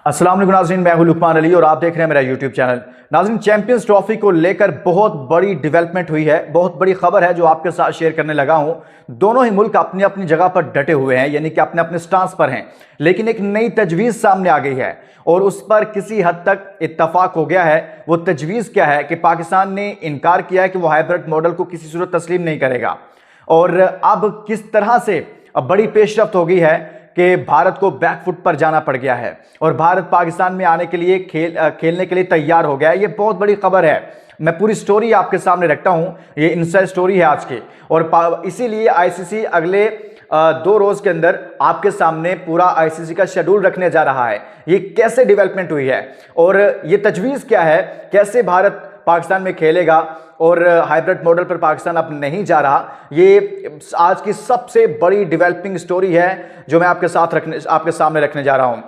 अस्सलाम वालेकुम नाज़रीन, मैं हूं लुकमान अली और आप देख रहे हैं मेरा यूट्यूब चैनल। नाज़रीन, चैंपियंस ट्रॉफी को लेकर बहुत बड़ी डेवलपमेंट हुई है, बहुत बड़ी खबर है जो आपके साथ शेयर करने लगा हूं। दोनों ही मुल्क अपनी अपनी जगह पर डटे हुए हैं, यानी कि अपने अपने स्टांस पर हैं, लेकिन एक नई तजवीज़ सामने आ गई है और उस पर किसी हद तक इत्तफाक हो गया है। वो तजवीज़ क्या है कि पाकिस्तान ने इनकार किया है कि वो हाइब्रिड मॉडल को किसी सूरत तस्लीम नहीं करेगा। और अब किस तरह से बड़ी पेशरफ्त हो गई है कि भारत को बैकफुट पर जाना पड़ गया है और भारत पाकिस्तान में आने के लिए खेलने के लिए तैयार हो गया है। ये बहुत बड़ी खबर है। मैं पूरी स्टोरी आपके सामने रखता हूं, ये इनसाइड स्टोरी है आज की, और इसीलिए आईसीसी अगले 2 रोज के अंदर आपके सामने पूरा आईसीसी का शेड्यूल रखने जा रहा है। ये कैसे डेवलपमेंट हुई है और ये तजवीज़ क्या है, कैसे भारत पाकिस्तान में खेलेगा और हाइब्रिड मॉडल पर पाकिस्तान अब नहीं जा रहा। ये आज की सबसे बड़ी डेवलपिंग स्टोरी है जो मैं आपके सामने रखने जा रहा हूं।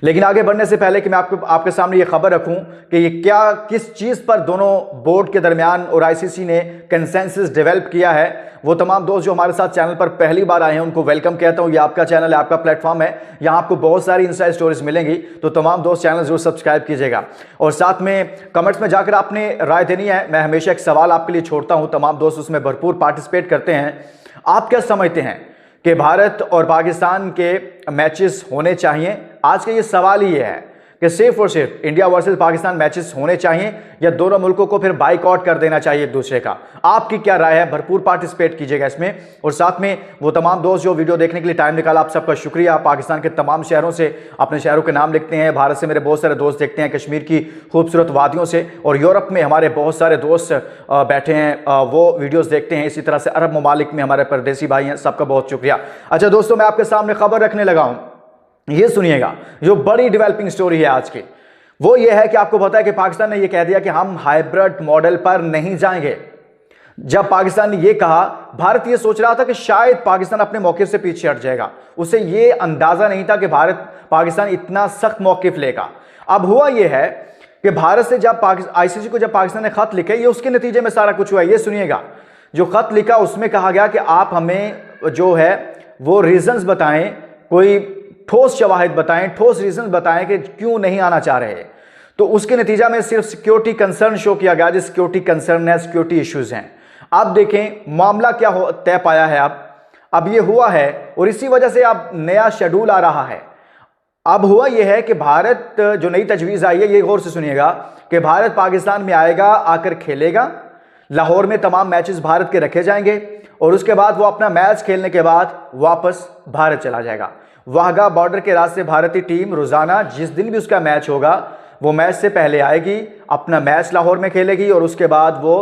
लेकिन आगे बढ़ने से पहले कि मैं आपके सामने ये खबर रखूं कि ये किस चीज पर दोनों बोर्ड के दरमियान और आईसीसी ने कंसेंसस डेवलप किया है, वो तमाम दोस्त जो हमारे साथ चैनल पर पहली बार आए हैं उनको वेलकम कहता हूं। ये आपका चैनल है, आपका प्लेटफॉर्म है, यहां आपको बहुत सारी इनसाइड स्टोरीज मिलेंगी, तो तमाम दोस्त चैनल जरूर सब्सक्राइब कीजिएगा और साथ में कमेंट्स में जाकर आपने राय देनी है। मैं हमेशा एक सवाल आपके लिए छोड़ता हूं, तमाम दोस्त उसमें भरपूर पार्टिसिपेट करते हैं। आप क्या समझते हैं कि भारत और पाकिस्तान के मैचेस होने चाहिए? आज का ये सवाल ही है कि सिर्फ और सिर्फ इंडिया वर्सेस पाकिस्तान मैचेस होने चाहिए या दोनों मुल्कों को फिर बाइकआउट कर देना चाहिए एक दूसरे का। आपकी क्या राय है? भरपूर पार्टिसिपेट कीजिएगा इसमें। और साथ में वो तमाम दोस्त जो वीडियो देखने के लिए टाइम निकाला, आप सबका शुक्रिया। पाकिस्तान के तमाम शहरों से अपने शहरों के नाम लिखते हैं, भारत से मेरे बहुत सारे दोस्त देखते हैं, कश्मीर की खूबसूरत वादियों से, और यूरोप में हमारे बहुत सारे दोस्त बैठे हैं, वो वीडियोस देखते हैं। इसी तरह से अरब ममालिक में हमारे परदेसी भाई हैं, सबका बहुत शुक्रिया। अच्छा दोस्तों, मैं आपके सामने खबर रखने लगा हूं, ये सुनिएगा। जो बड़ी डेवलपिंग स्टोरी है आज की वो ये है कि आपको पता है कि पाकिस्तान ने ये कह दिया कि हम हाइब्रिड मॉडल पर नहीं जाएंगे। जब पाकिस्तान ने ये कहा, भारत ये सोच रहा था कि शायद पाकिस्तान अपने मौके से पीछे हट जाएगा। उसे ये अंदाजा नहीं था कि पाकिस्तान इतना सख्त मौकिफ लेगा। अब हुआ ये है कि भारत से जब आईसीसी को जब पाकिस्तान ने खत लिखे, ये उसके नतीजे में सारा कुछ हुआ। ये सुनिएगा, जो खत लिखा उसमें कहा गया कि आप हमें जो है वो रीजंस बताएं, कोई ठोस शवाहिद बताएं, ठोस रीजन बताएं कि क्यों नहीं आना चाह रहे। तो उसके नतीजा में सिर्फ सिक्योरिटी कंसर्न शो किया गया, जो सिक्योरिटी कंसर्न है, सिक्योरिटी इश्यूज हैं। अब देखें मामला क्या तय पाया है। अब ये हुआ है और इसी वजह से अब नया शेड्यूल आ रहा है। अब हुआ यह है कि भारत, जो नई तजवीज़ आई है, ये गौर से सुनिएगा, कि भारत पाकिस्तान में आएगा, आकर खेलेगा। लाहौर में तमाम मैचेस भारत के रखे जाएंगे और उसके बाद वो अपना मैच खेलने के बाद वापस भारत चला जाएगा। वाहगा बॉर्डर के रास्ते भारतीय टीम रोजाना जिस दिन भी उसका मैच होगा, वो मैच से पहले आएगी, अपना मैच लाहौर में खेलेगी और उसके बाद वो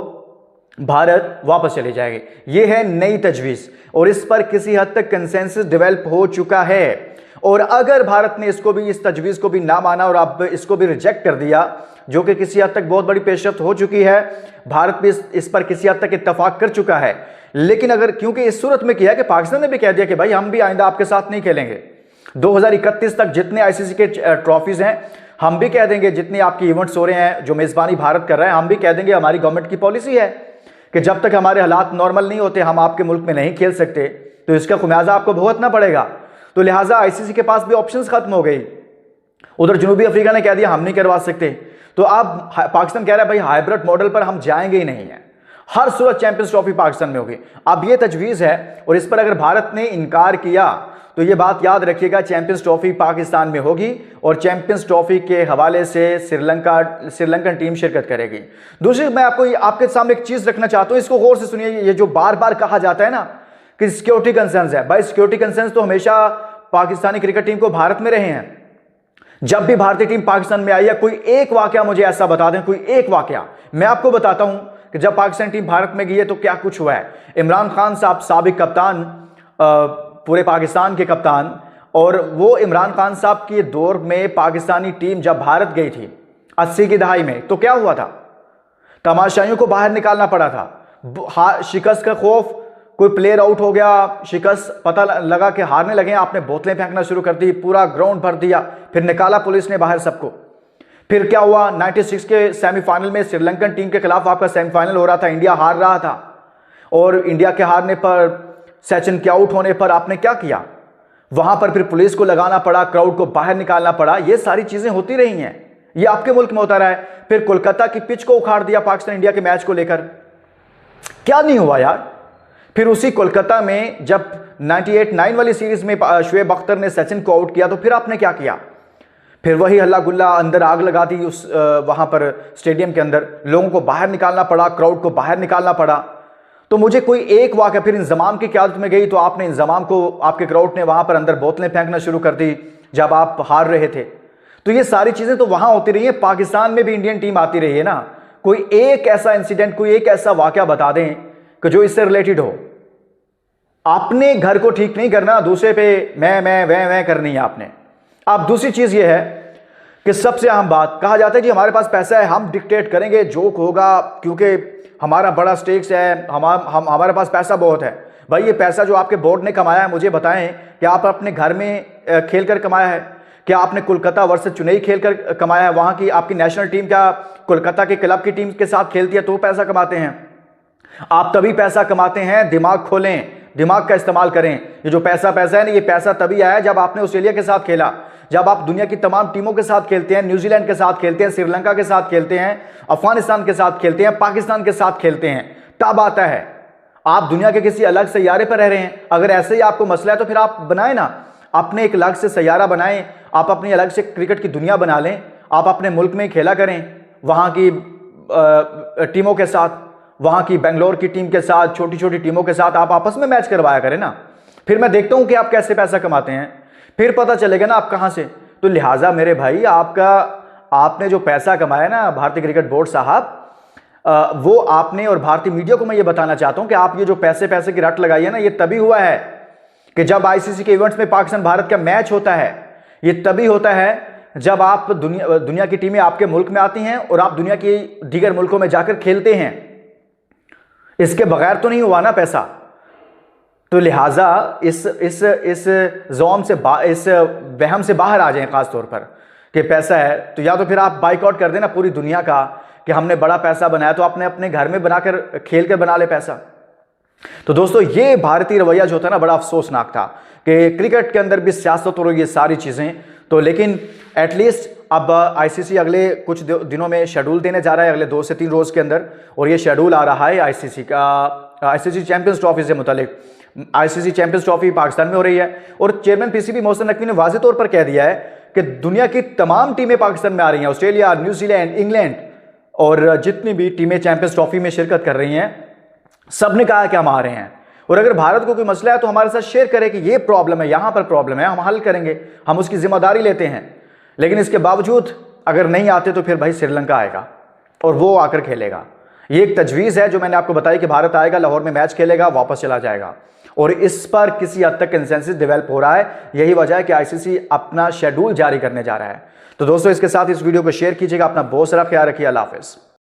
भारत वापस चली जाएगी। ये है नई तजवीज़ और इस पर किसी हद तक कंसेंसस डेवलप हो चुका है। और अगर भारत ने इसको भी, इस तजवीज़ को भी ना माना और अब इसको भी रिजेक्ट कर दिया, जो कि किसी हद तक बहुत बड़ी पेशरफ्त हो चुकी है, भारत भी इस पर किसी हद तक इत्तफाक कर चुका है। लेकिन अगर, क्योंकि इस सूरत में किया कि पाकिस्तान ने भी कह दिया कि भाई हम भी आइंदा आपके साथ नहीं खेलेंगे, 2031 तक जितने आईसीसी के ट्रॉफीज हैं हम भी कह देंगे, जितने आपके इवेंट्स हो रहे हैं जो मेजबानी भारत कर रहा है हम भी कह देंगे। हमारी गवर्नमेंट की पॉलिसी है कि जब तक हमारे हालात नॉर्मल नहीं होते हम आपके मुल्क में नहीं खेल सकते, तो इसका खुमियाजा आपको भुगतना पड़ेगा। तो लिहाजा आईसीसी के पास भी ऑप्शंस खत्म हो गई। उधर जनूबी अफ्रीका ने कह दिया हम नहीं करवा सकते, तो अब पाकिस्तान कह रहा है भाई हाइब्रिड मॉडल पर हम जाएंगे ही नहीं है, हर सूरत चैंपियंस ट्रॉफी पाकिस्तान में होगी। अब ये तजवीज़ है और इस पर अगर भारत ने इनकार किया तो ये बात याद रखिएगा, चैंपियंस ट्रॉफी पाकिस्तान में होगी और चैंपियंस ट्रॉफी के हवाले से श्रीलंकन टीम शिरकत करेगी। दूसरी, मैं आपके सामने एक चीज़ रखना चाहता हूँ, इसको गौर से सुनिए। ये जो बार बार कहा जाता है ना कि सिक्योरिटी कंसर्न्स है, भाई सिक्योरिटी कंसर्न्स तो हमेशा पाकिस्तानी क्रिकेट टीम को भारत में रहे हैं। जब भी भारतीय टीम पाकिस्तान में आई है, कोई एक वाकया मुझे ऐसा बता दें, कोई एक वाकया। मैं आपको बताता हूं कि जब पाकिस्तान टीम भारत में गई है तो क्या कुछ हुआ है। इमरान खान साहब साबिक कप्तान, पूरे पाकिस्तान के कप्तान, और वो इमरान खान साहब के दौर में पाकिस्तानी टीम जब भारत गई थी 80 की दहाई में, तो क्या हुआ था, तमाशाइयों को बाहर निकालना पड़ा था। शिकस्त का खौफ, कोई प्लेयर आउट हो गया, शिकस्त, पता लगा कि हारने लगे, आपने बोतलें फेंकना शुरू कर दी, पूरा ग्राउंड भर दिया, फिर निकाला पुलिस ने बाहर सबको। फिर क्या हुआ, 96 के सेमीफाइनल में श्रीलंकन टीम के खिलाफ आपका सेमीफाइनल हो रहा था, इंडिया हार रहा था, और इंडिया के हारने पर, सचिन के आउट होने पर आपने क्या किया, वहां पर फिर पुलिस को लगाना पड़ा, क्राउड को बाहर निकालना पड़ा। ये सारी चीजें होती रही हैं, ये आपके मुल्क में होता रहा है। फिर कोलकाता की पिच को उखाड़ दिया पाकिस्तान इंडिया के मैच को लेकर, क्या नहीं हुआ यार। फिर उसी कोलकाता में जब 98-9 वाली सीरीज में शुएब अख्तर ने सचिन को आउट किया, तो फिर आपने क्या किया? फिर वही हल्ला गुल्ला, अंदर आग लगा दी उस वहां पर स्टेडियम के अंदर, लोगों को बाहर निकालना पड़ा, क्राउड को बाहर निकालना पड़ा। तो मुझे कोई एक वाकया, फिर इंजमाम की क़यादत में गई तो आपने इंजमाम को, आपके क्राउड ने वहां पर अंदर बोतलें फेंकना शुरू कर दी जब आप हार रहे थे। तो ये सारी चीजें तो वहां होती रही है, पाकिस्तान में भी इंडियन टीम आती रही है ना। कोई एक ऐसा इंसिडेंट, कोई एक ऐसा वाकया बता दें कि जो इससे रिलेटेड हो। आपने घर को ठीक नहीं करना, दूसरे पे मैं वह करनी है आपने। अब दूसरी चीज ये है कि सबसे अहम बात, कहा जाता है जी हमारे पास पैसा है, हम डिक्टेट करेंगे जो होगा, क्योंकि हमारा बड़ा स्टेक्स है, हमारे पास पैसा बहुत है। भाई ये पैसा जो आपके बोर्ड ने कमाया है, मुझे बताएं कि आप अपने घर में खेल कर कमाया है? क्या आपने कोलकाता वर्सेस चेन्नई खेल कर कमाया है? वहां की आपकी नेशनल टीम क्या कोलकाता के क्लब की टीम के साथ खेलती है तो पैसा कमाते हैं? आप तभी पैसा कमाते हैं, दिमाग खोलें, दिमाग का इस्तेमाल करें। ये जो पैसा है ना, ये पैसा तभी आया जब आपने ऑस्ट्रेलिया के साथ खेला, जब आप दुनिया की तमाम टीमों के साथ खेलते हैं, न्यूजीलैंड के साथ खेलते हैं, श्रीलंका के साथ खेलते हैं, अफगानिस्तान के साथ खेलते हैं, पाकिस्तान के साथ खेलते हैं, तब आता है। आप दुनिया के किसी अलग सैयारे पर रह रहे हैं, अगर ऐसे ही आपको मसला है तो फिर आप बनाए ना, अपने एक अलग से सैयारा बनाएं, आप अपनी अलग से क्रिकेट की दुनिया बना लें, आप अपने मुल्क में खेला करें, वहां की टीमों के साथ, वहां की बेंगलोर की टीम के साथ, छोटी छोटी टीमों के साथ आप आपस में मैच करवाया करें ना। फिर मैं देखता हूं कि आप कैसे पैसा कमाते हैं, फिर पता चलेगा ना आप कहां से। तो लिहाजा मेरे भाई, आपने जो पैसा कमाया ना भारतीय क्रिकेट बोर्ड साहब, वो आपने, और भारतीय मीडिया को मैं ये बताना चाहता हूं कि आप ये जो पैसे की रट लगाई है ना, ये तभी हुआ है कि जब आईसीसी के इवेंट्स में पाकिस्तान भारत का मैच होता है, ये तभी होता है जब आप दुनिया की टीमें आपके मुल्क में आती हैं और आप दुनिया के दीगर मुल्कों में जाकर खेलते हैं। इसके बगैर तो नहीं हुआ ना पैसा। तो लिहाजा इस जोम से, इस वहम से बाहर आ जाएं, खास तौर पर कि पैसा है तो या तो फिर आप बाइकआउट कर देना पूरी दुनिया का कि हमने बड़ा पैसा बनाया, तो आपने अपने घर में बनाकर खेल कर बना ले पैसा। तो दोस्तों, ये भारतीय रवैया जो था ना, बड़ा अफसोसनाक था कि क्रिकेट के अंदर भी सियासत और ये सारी चीजें। तो लेकिन एटलीस्ट अब आईसीसी अगले कुछ दिनों में शेड्यूल देने जा रहा है, अगले 2 से 3 रोज के अंदर, और ये शेड्यूल आ रहा है आईसीसी का, आईसीसी चैंपियंस ट्रॉफी से मुतालिक। आईसीसी चैंपियंस ट्रॉफी पाकिस्तान में हो रही है और चेयरमैन पीसीबी मोहसिन नकवी ने वाज़ेह तौर पर कह दिया है कि दुनिया की तमाम टीमें पाकिस्तान में आ रही हैं, ऑस्ट्रेलिया, न्यूजीलैंड, इंग्लैंड, और जितनी भी टीमें चैंपियंस ट्रॉफी में शिरकत कर रही हैं, सब ने कहा कि हम आ रहे हैं। और अगर भारत को कोई मसला है तो हमारे साथ शेयर करें कि ये प्रॉब्लम है, यहां पर प्रॉब्लम है, हम हल करेंगे, हम उसकी जिम्मेदारी लेते हैं। लेकिन इसके बावजूद अगर नहीं आते तो फिर भाई श्रीलंका आएगा और वो आकर खेलेगा। ये एक तजवीज़ है जो मैंने आपको बताई कि भारत आएगा, लाहौर में मैच खेलेगा, वापस चला जाएगा, और इस पर किसी हद तक कंसेंसस डेवलप हो रहा है। यही वजह है कि आईसीसी अपना शेड्यूल जारी करने जा रहा है। तो दोस्तों, इसके साथ इस वीडियो को शेयर कीजिएगा। अपना बहुत सारा ख्याल रखिए। अल्लाह हाफिज़।